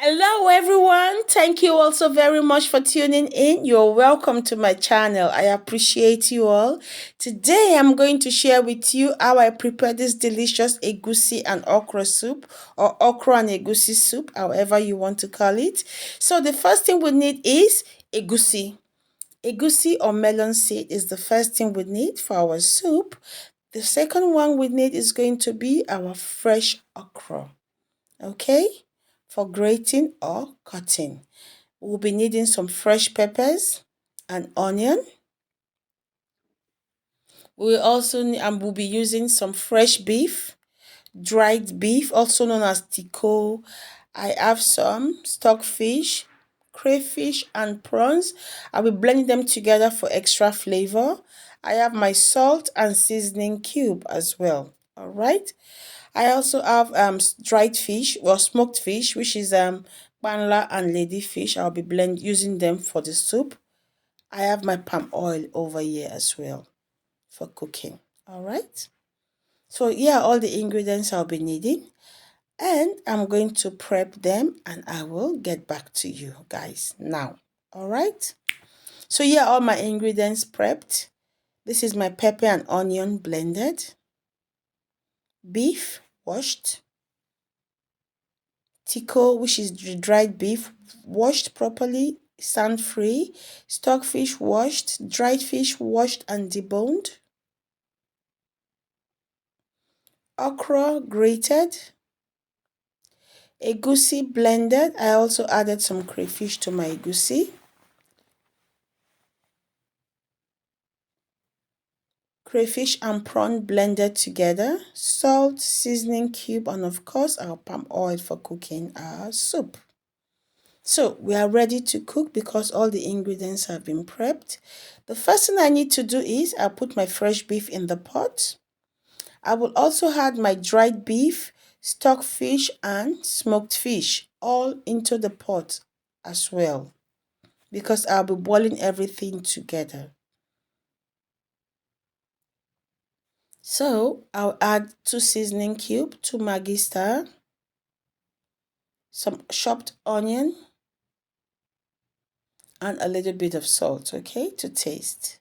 Hello, everyone. Thank you all so very much for tuning in. You're welcome to my channel. I appreciate you all. Today, I'm going to share with you how I prepare this delicious egusi and okra soup, or okra and egusi soup, however you want to call it. So, the first thing we need is egusi. Egusi or melon seed is the first thing we need for our soup. The second one we need is going to be our fresh okra. Okay, for grating or cutting. We'll be needing some fresh peppers and onion. We will also need, and we'll be using some fresh beef, dried beef, also known as tico. I have some stockfish, crayfish, and prawns. I'll be blending them together for extra flavor. I have my salt and seasoning cube as well. All right. I also have dried fish or smoked fish, which is banla and ladyfish. I'll be using them for the soup. I have my palm oil over here as well for cooking. All right. So yeah, all the ingredients I'll be needing, and I'm going to prep them, and I will get back to you guys now. All right. So yeah, all my ingredients prepped. This is my pepper and onion blended, beef washed, tico, which is dried beef, washed properly, sand free, stockfish washed, dried fish washed and deboned, okra grated, egusi blended. I also added some crayfish to my egusi, crayfish and prawn blended together, salt, seasoning cube, and of course our palm oil for cooking our soup. So we are ready to cook because all the ingredients have been prepped. The first thing I need to do is I'll put my fresh beef in the pot. I will also add my dried beef, stockfish, and smoked fish all into the pot as well because I'll be boiling everything together. So I'll add 2 seasoning cube, 2 Maggi star, some chopped onion, and a little bit of salt, okay, to taste.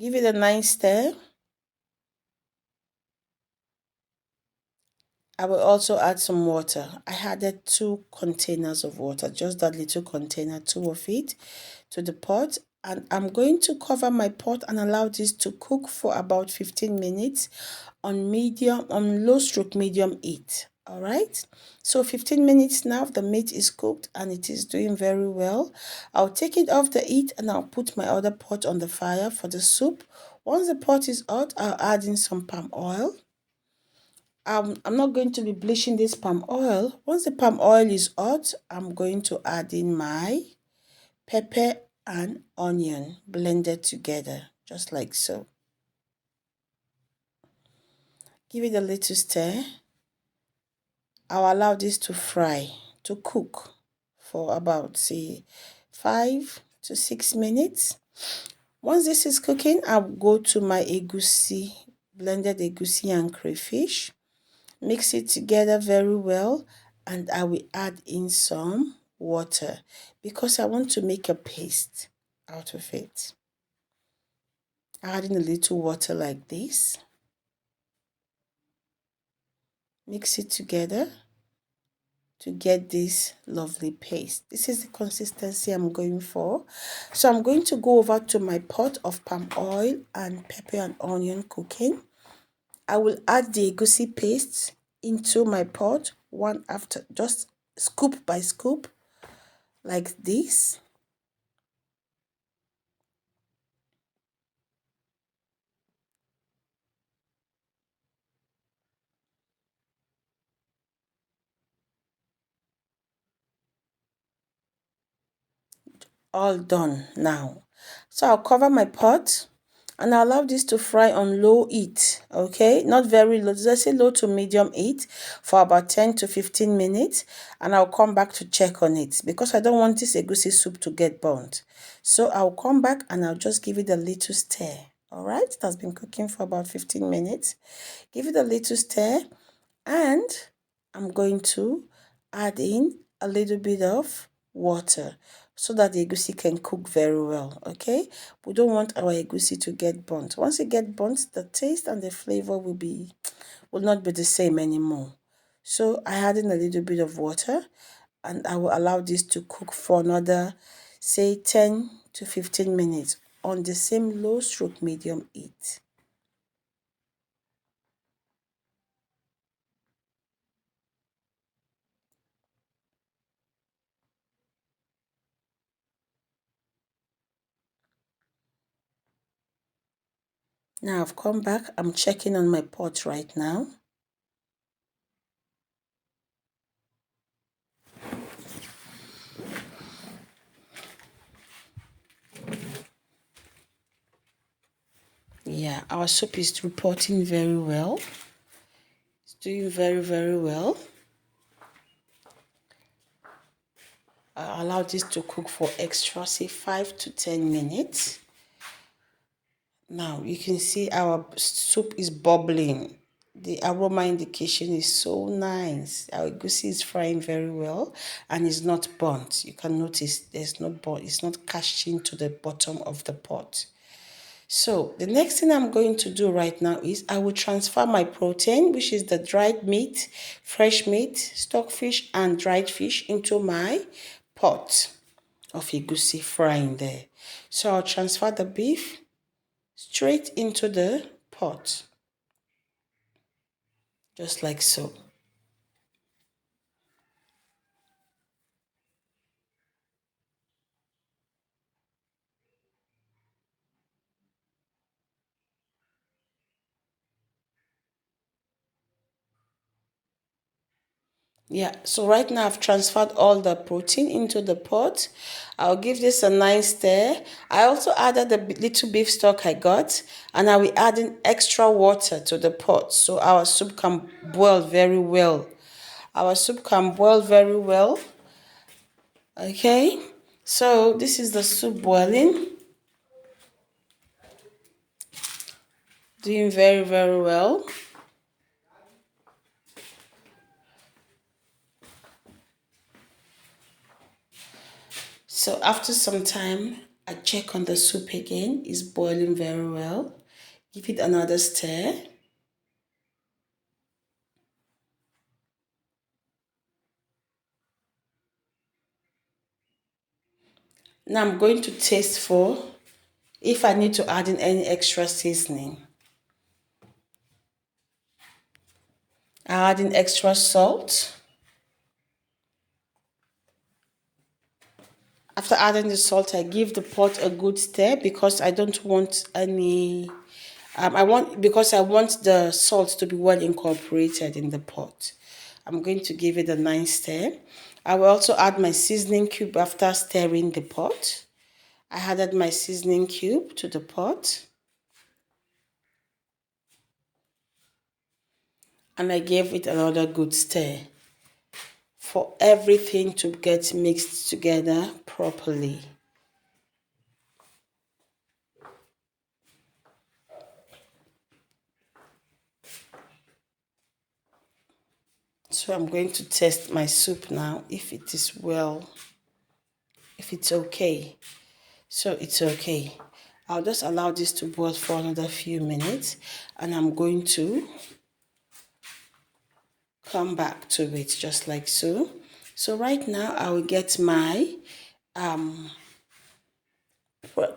Give it a nice stir. I will also add some water. I added 2 containers of water, just that little container, 2 of it, to the pot. And I'm going to cover my pot and allow this to cook for about 15 minutes on low stroke medium heat. All right. So 15 minutes now, the meat is cooked and it is doing very well. I'll take it off the heat and I'll put my other pot on the fire for the soup. Once the pot is hot, I'll add in some palm oil. I'm not going to be bleaching this palm oil. Once the palm oil is hot, I'm going to add in my pepper and onion blended together, just like so. Give it a little stir. I'll allow this to fry, to cook for about, say, 5 to 6 minutes. Once this is cooking, I'll go to my egusi, blended egusi and crayfish. Mix it together very well, and I will add in some water because I want to make a paste out of it. Adding a little water like this. Mix it together to get this lovely paste. This is the consistency I'm going for. So I'm going to go over to my pot of palm oil and pepper and onion cooking. I will add the egusi paste into my pot one after, just scoop by scoop like this. All done now. So I'll cover my pot and I'll allow this to fry on low heat, okay, not very low, let's say low to medium heat for about 10 to 15 minutes, and I'll come back to check on it because I don't want this egusi soup to get burnt. So I'll come back and I'll just give it a little stir. All right, it has been cooking for about 15 minutes. Give it a little stir. And I'm going to add in a little bit of water so that the egusi can cook very well. Okay, we don't want our egusi to get burnt. Once it gets burnt, the taste and the flavor will not be the same anymore. So I add in a little bit of water, and I will allow this to cook for another, say, 10 to 15 minutes on the same low stroke medium heat. Now I've come back. I'm checking on my pot right now. Yeah, our soup is reporting very well. It's doing very, very well. I allow this to cook for extra, say, 5 to 10 minutes. Now you can see our soup is bubbling. The aroma indication is so nice. Our egusi is frying very well and is not burnt. You can notice there's no burnt. It's not cashed to the bottom of the pot. So the next thing I'm going to do right now is I will transfer my protein, which is the dried meat, fresh meat, stockfish, and dried fish, into my pot of egusi frying there. So I'll transfer the beef straight into the pot, just like so. Yeah, so right now I've transferred all the protein into the pot. I'll give this a nice stir. I also added the little beef stock I got, and I will add in extra water to the pot so our soup can boil very well. Our soup can boil very well. Okay, so this is the soup boiling, doing very, very well. So after some time, I check on the soup again. It's boiling very well. Give it another stir. Now I'm going to taste for if I need to add in any extra seasoning. I add in extra salt. After adding the salt, I give the pot a good stir because I don't want any. Because I want the salt to be well incorporated in the pot. I'm going to give it a nice stir. I will also add my seasoning cube after stirring the pot. I added my seasoning cube to the pot. And I gave it another good stir for everything to get mixed together properly. So I'm going to test my soup now if it is well, if it's okay. So it's okay. I'll just allow this to boil for another few minutes, and I'm going to come back to it just like so. So right now I will get my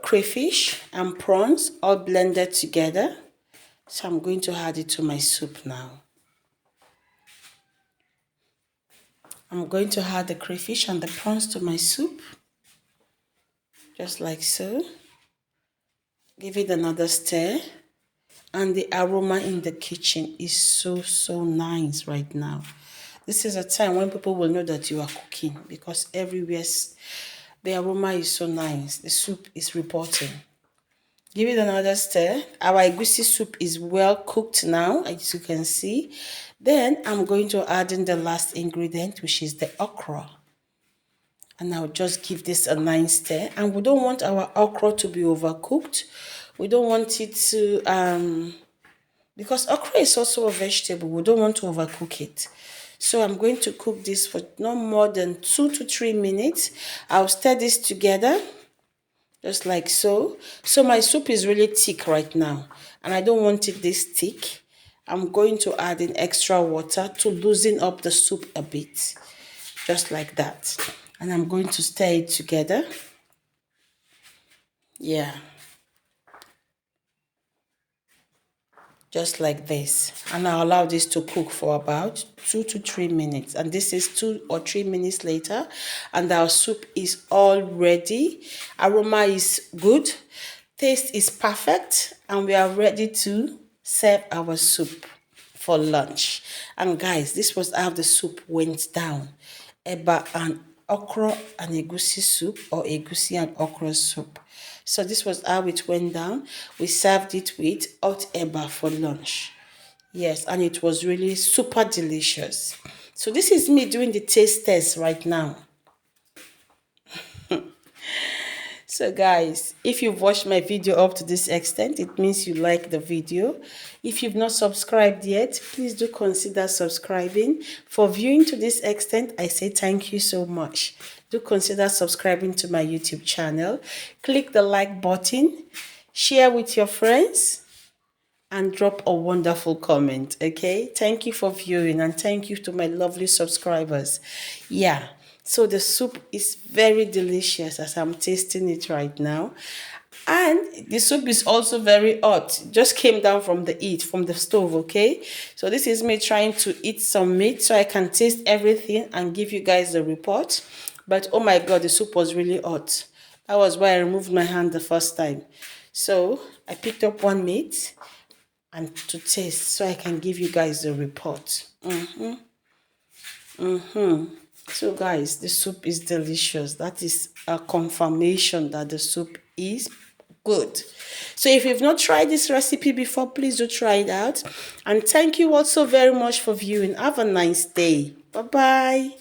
crayfish and prawns all blended together. So I'm going to add it to my soup now. I'm going to add the crayfish and the prawns to my soup, just like so. Give it another stir. And the aroma in the kitchen is so nice right now. This is a time when people will know that you are cooking because everywhere the aroma is so nice. The soup is reporting. Give it another stir. Our egusi soup is well cooked now, as you can see. Then I'm going to add in the last ingredient, which is the okra. And I'll just give this a nice stir. And we don't want our okra to be overcooked. We don't want it to because okra is also a vegetable. We don't want to overcook it. So I'm going to cook this for no more than 2 to 3 minutes. I'll stir this together just like so. So my soup is really thick right now and I don't want it this thick. I'm going to add in extra water to loosen up the soup a bit, just like that. And I'm going to stir it together. Yeah, just like this. And I'll allow this to cook for about 2 to 3 minutes. And this is 2 or 3 minutes later. And our soup is all ready. Aroma is good. Taste is perfect. And we are ready to serve our soup for lunch. And guys, this was how the soup went down. Eba and okra and egusi soup, or egusi and okra soup. So this was how it went down. We served it with hot eba for lunch. Yes, and it was really super delicious. So this is me doing the taste test right now. So guys, if you've watched my video up to this extent, it means you like the video. If you've not subscribed yet, please do consider subscribing. For viewing to this extent, I say thank you so much. Do consider subscribing to my YouTube channel. Click the like button, share with your friends, and drop a wonderful comment. Okay, thank you for viewing, and thank you to my lovely subscribers. Yeah, so the soup is very delicious as I'm tasting it right now, and the soup is also very hot. It just came down from the heat from the stove. Okay, so this is me trying to eat some meat so I can taste everything and give you guys the report. But oh my god, the soup was really hot. That was why I removed my hand the first time. So I picked up one meat and to taste so I can give you guys the report. So guys, the soup is delicious. That is a confirmation that the soup is good. So if you've not tried this recipe before, please do try it out. And thank you all so very much for viewing. Have a nice day. Bye bye.